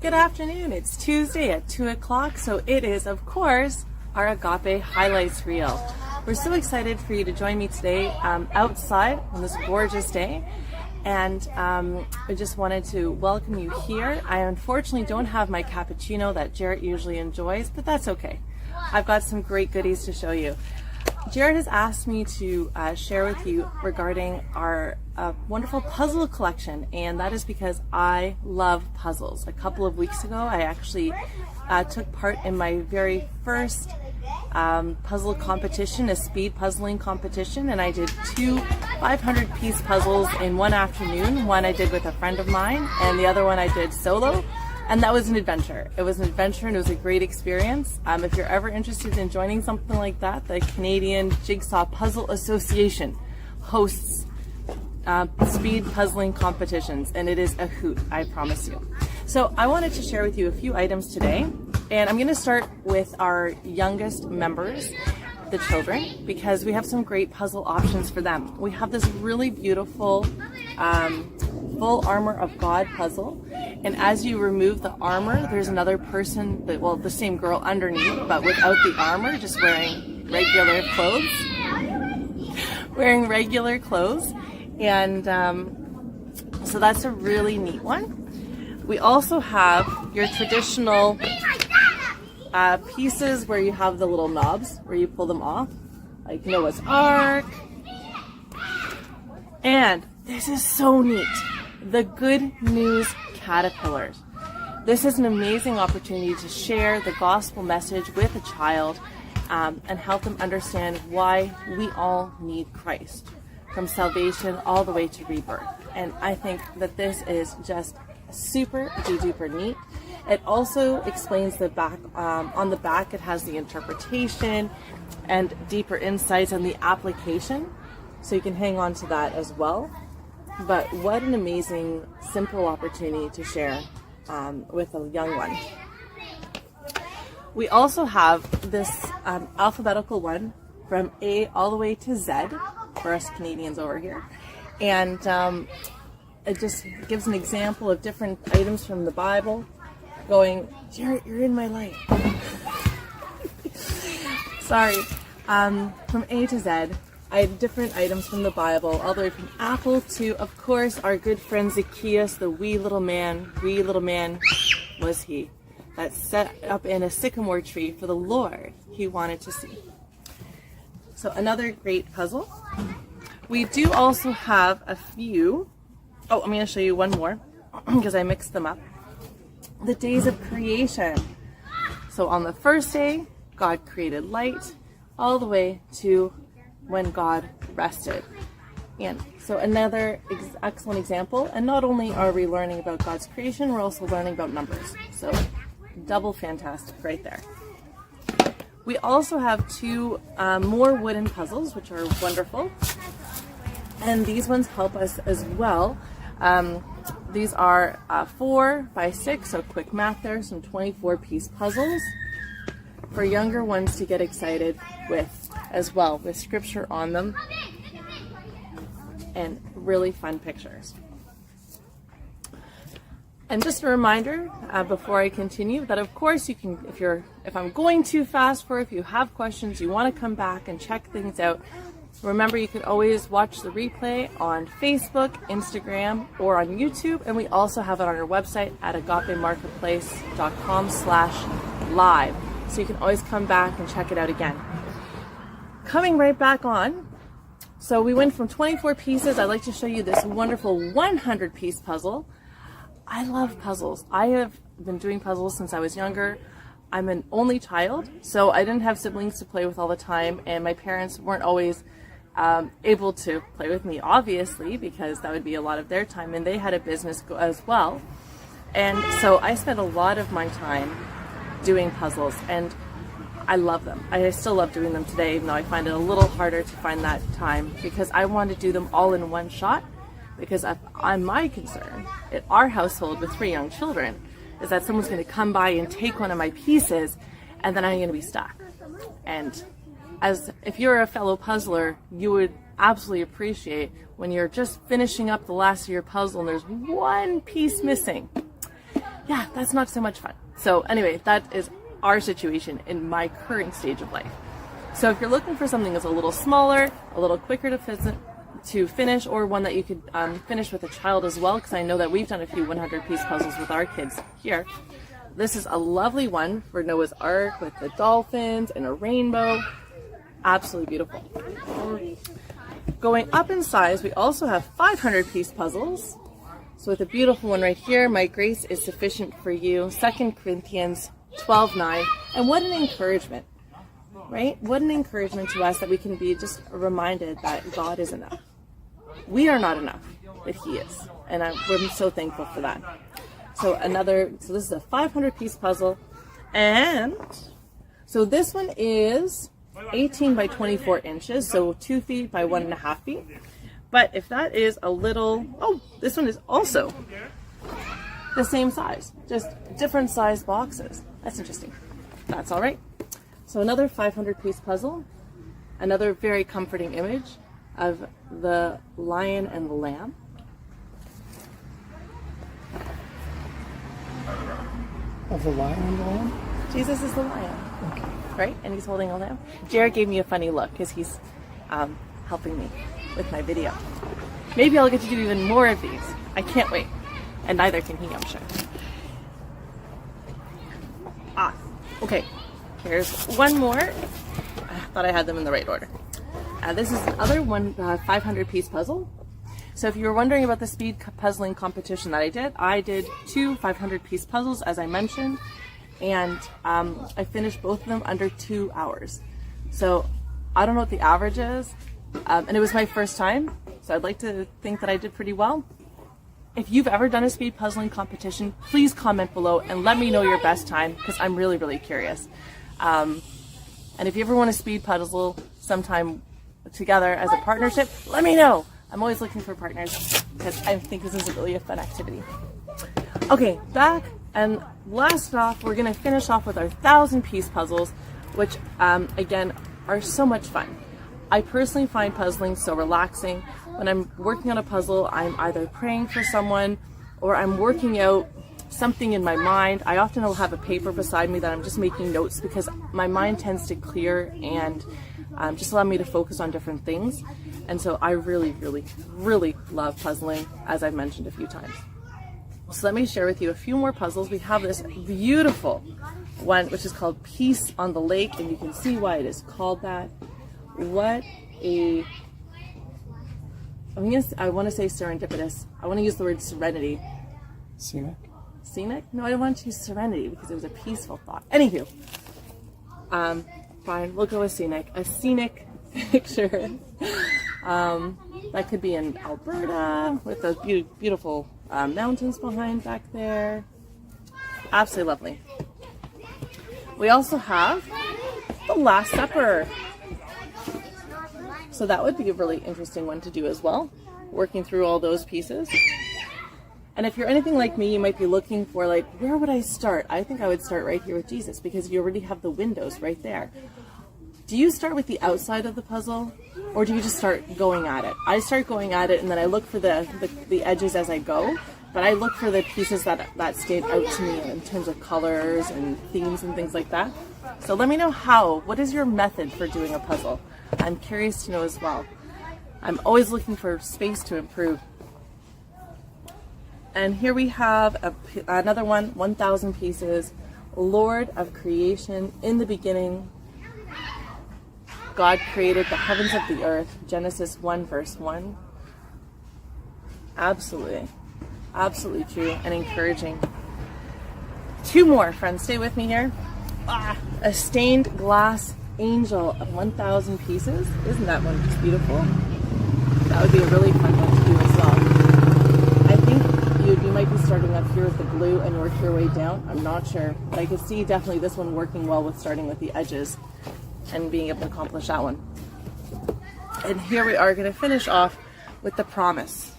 Good afternoon. It's Tuesday at 2 o'clock, so it is, of course, our Agape Highlights Reel. We're so excited for you to join me today outside on this gorgeous day, and I just wanted to welcome you here. I unfortunately don't have my cappuccino that Jarrett usually enjoys, but that's okay. I've got some great goodies to show you. Jarrett has asked me to share with you regarding our wonderful puzzle collection, and that is because I love puzzles. A couple of weeks ago, I actually took part in my very first puzzle competition, a speed puzzling competition, and I did two 500-piece puzzles in one afternoon. One I did with a friend of mine, and the other one I did solo. And that was an adventure. It was an adventure and it was a great experience. If you're ever interested in joining something like that, the Canadian Jigsaw Puzzle Association hosts speed puzzling competitions, and it is a hoot, I promise you. So I wanted to share with you a few items today, and I'm going to start with our youngest members, the children, because we have some great puzzle options for them. We have this really beautiful full armor of God puzzle, and as you remove the armor, there's another person, the same girl underneath, but without the armor, just wearing regular clothes. And so that's a really neat one. We also have your traditional pieces where you have the little knobs where you pull them off, like Noah's Ark. And this is so neat. The Good News Caterpillars. This is an amazing opportunity to share the gospel message with a child and help them understand why we all need Christ, from salvation all the way to rebirth. And I think that this is just super duper neat. It also explains the back, on the back it has the interpretation and deeper insights and the application, so you can hang on to that as well. But what an amazing, simple opportunity to share with a young one. We also have this alphabetical one from A all the way to Z for us Canadians over here. And it just gives an example of different items from the Bible, going, Jarrett, you're in my life. Sorry. From A to Z. I had different items from the Bible, all the way from apple to, of course, our good friend Zacchaeus, the wee little man was he, that set up in a sycamore tree for the Lord he wanted to see. So another great puzzle. We do also have a few, I'm going to show you one more, because I mixed them up. The days of creation. So on the first day, God created light, all the way to when God rested. And so another excellent example, and not only are we learning about God's creation, we're also learning about numbers. So double fantastic right there. We also have two more wooden puzzles, which are wonderful. And these ones help us as well. These are 4 by 6, so quick math there, some 24-piece puzzles for younger ones to get excited with as well, with scripture on them and really fun pictures. And just a reminder before I continue that, of course, you can, if I'm going too fast, or if you have questions, you want to come back and check things out, remember you can always watch the replay on Facebook, Instagram, or on YouTube, and we also have it on our website at agapemarketplace.com/live, so you can always come back and check it out again. Coming right back on, so we went from 24 pieces. I'd like to show you this wonderful 100-piece puzzle. I love puzzles. I have been doing puzzles since I was younger. I'm an only child, so I didn't have siblings to play with all the time, and my parents weren't always able to play with me, obviously, because that would be a lot of their time, and they had a business as well. And so I spent a lot of my time doing puzzles, and I love them. I still love doing them today, even though I find it a little harder to find that time, because I want to do them all in one shot. Because my concern at our household with 3 young children is that someone's going to come by and take one of my pieces, and then I'm going to be stuck. And if you're a fellow puzzler, you would absolutely appreciate when you're just finishing up the last of your puzzle and there's one piece missing. yeah, that's not so much fun. So anyway, that is our situation in my current stage of life. So if you're looking for something that's a little smaller, a little quicker to finish, or one that you could finish with a child as well, because I know that we've done a few 100-piece puzzles with our kids here. This is a lovely one for Noah's Ark with the dolphins and a rainbow. Absolutely beautiful. Going up in size, we also have 500-piece puzzles. So with a beautiful one right here, my grace is sufficient for you, 2 Corinthians 12:9. And what an encouragement, right? What an encouragement to us that we can be just reminded that God is enough. We are not enough, but He is. And we're so thankful for that. So this is a 500-piece puzzle. And so this one is 18 by 24 inches, so 2 feet by 1.5 feet. But if that is a little, this one is also the same size, just different size boxes. That's interesting. That's all right. So another 500-piece puzzle, another very comforting image of the lion and the lamb. Of the lion and the lamb? Jesus is the lion, Okay. right? And he's holding a lamb. Jared gave me a funny look because he's helping me with my video. Maybe I'll get to do even more of these. I can't wait. And neither can he, I'm sure. Okay. Here's one more. I thought I had them in the right order. This is another 500-piece puzzle. So if you were wondering about the speed puzzling competition that I did 2 500-piece puzzles, as I mentioned, and I finished both of them under 2 hours. So I don't know what the average is, and it was my first time, so I'd like to think that I did pretty well. If you've ever done a speed puzzling competition, please comment below and let me know your best time, because I'm really, really curious. And if you ever want a speed puzzle sometime together as a partnership, let me know. I'm always looking for partners because I think this is really a fun activity. Okay, back and last off, we're going to finish off with our 1,000-piece puzzles, which again are so much fun. I personally find puzzling so relaxing. When I'm working on a puzzle, I'm either praying for someone or I'm working out something in my mind. I often will have a paper beside me that I'm just making notes because my mind tends to clear and just allow me to focus on different things. And so I really, really, really love puzzling, as I've mentioned a few times. So let me share with you a few more puzzles. We have this beautiful one, which is called Peace on the Lake, and you can see why it is called that. What a, I want to say serendipitous. I want to use the word serenity. Scenic? Scenic? No, I don't want to use serenity because it was a peaceful thought. Anywho, fine, we'll go with scenic. A scenic picture. That could be in Alberta with those beautiful mountains behind back there. Absolutely lovely. We also have the Last Supper. So that would be a really interesting one to do as well, working through all those pieces. And if you're anything like me, you might be looking for like, where would I start? I think I would start right here with Jesus because you already have the windows right there. Do you start with the outside of the puzzle or do you just start going at it? I start going at it and then I look for the edges as I go, but I look for the pieces that stand out to me in terms of colors and themes and things like that. So let me know what is your method for doing a puzzle? I'm curious to know as well. I'm always looking for space to improve. And here we have another one, 1,000 pieces. Lord of creation, in the beginning, God created the heavens of the earth. Genesis 1 verse 1. Absolutely. Absolutely true and encouraging. 2 more, friends. Stay with me here. A stained glass angel of 1,000 pieces. Isn't that one just beautiful? That would be a really fun one to do as well. I think you might be starting up here with the blue and work your way down. I'm not sure, but I could see definitely this one working well with starting with the edges and being able to accomplish that one. And here we are going to finish off with the promise.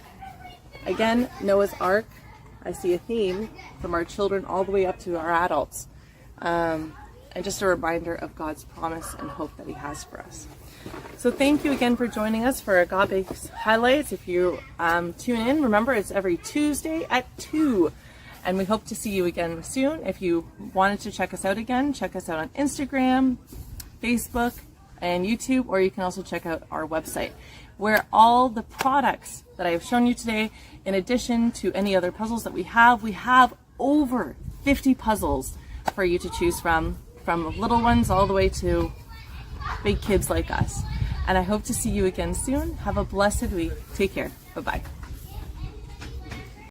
Again, Noah's Ark. I see a theme from our children all the way up to our adults. And just a reminder of God's promise and hope that He has for us. So thank you again for joining us for Agape's Highlights. If you tune in, remember it's every Tuesday at 2. And we hope to see you again soon. If you wanted to check us out again, check us out on Instagram, Facebook, and YouTube, or you can also check out our website, where all the products that I have shown you today, in addition to any other puzzles that we have over 50 puzzles for you to choose from little ones all the way to big kids like us. And I hope to see you again soon. Have a blessed week. Take care. Bye-bye.